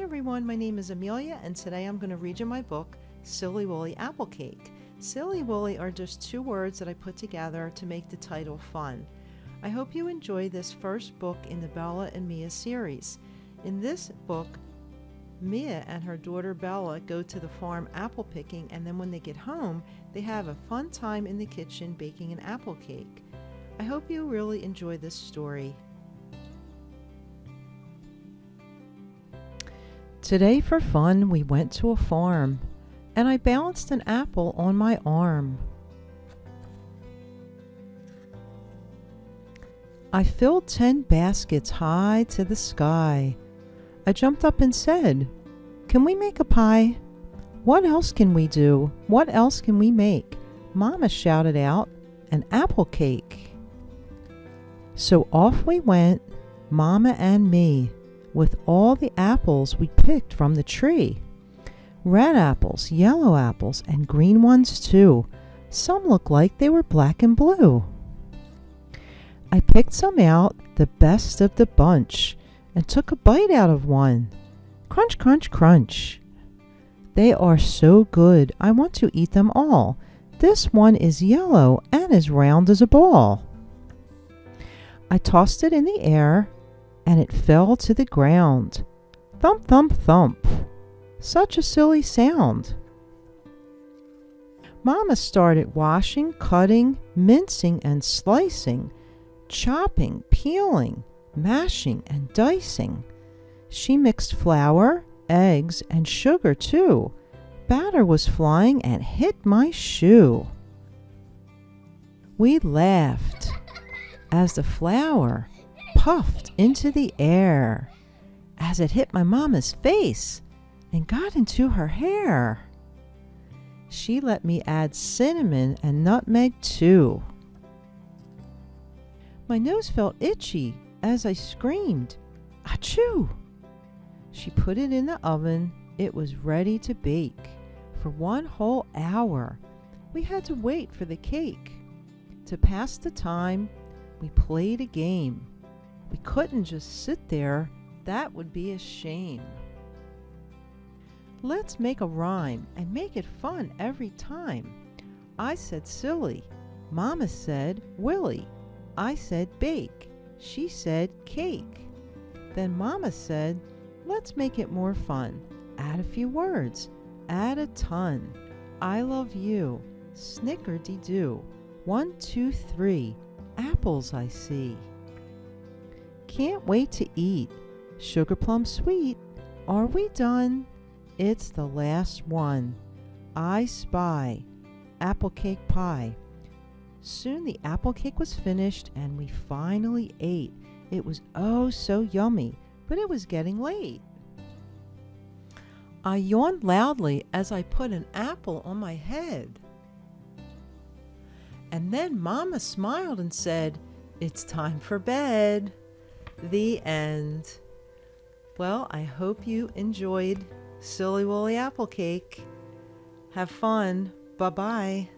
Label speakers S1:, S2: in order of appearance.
S1: everyone, my name is Amelia and today I'm going to read you my book, Silly Willy Apple Cake. Silly Willy are just two words that I put together to make the title fun. I hope you enjoy this first book in the Bella and Mia series. In this book, Mia and her daughter Bella go to the farm apple picking, and then when they get home, they have a fun time in the kitchen baking an apple cake. I hope you really enjoy this story. Today for fun, we went to a farm, and I balanced an apple on my arm. I filled 10 baskets high to the sky. I jumped up and said, "Can we make a pie?" "What else can we do? What else can we make?" Mama shouted out, "An apple cake." So off we went, Mama and me, with all the apples we picked from the tree. Red apples, yellow apples, and green ones too. Some looked like they were black and blue. I picked some out, the best of the bunch, and took a bite out of one. Crunch, crunch, crunch. They are so good, I want to eat them all. This one is yellow and as round as a ball. I tossed it in the air, and it fell to the ground. Thump, thump, thump. Such a silly sound. Mama started washing, cutting, mincing, and slicing, chopping, peeling, mashing, and dicing. She mixed flour, eggs, and sugar too. Batter was flying and hit my shoe. We laughed as the flour puffed into the air, as it hit my mama's face and got into her hair. She let me add cinnamon and nutmeg too. My nose felt itchy as I screamed, "Achoo!" She put it in the oven. It was ready to bake. For 1 whole hour, we had to wait for the cake. To pass the time, we played a game. We couldn't just sit there. That would be a shame. Let's make a rhyme and make it fun every time. I said silly. Mama said Willy. I said bake. She said cake. Then Mama said, let's make it more fun. Add a few words. Add a ton. I love you. Snicker-dee-doo. 1, 2, 3. Apples I see. Can't wait to eat. Sugar plum sweet. Are we done? It's the last one. I spy. Apple cake pie. Soon the apple cake was finished and we finally ate. It was oh so yummy, but it was getting late. I yawned loudly as I put an apple on my head. And then Mama smiled and said, "It's time for bed." The end. Well, I hope you enjoyed Silly Willy Apple Cake. Have fun. Bye-bye.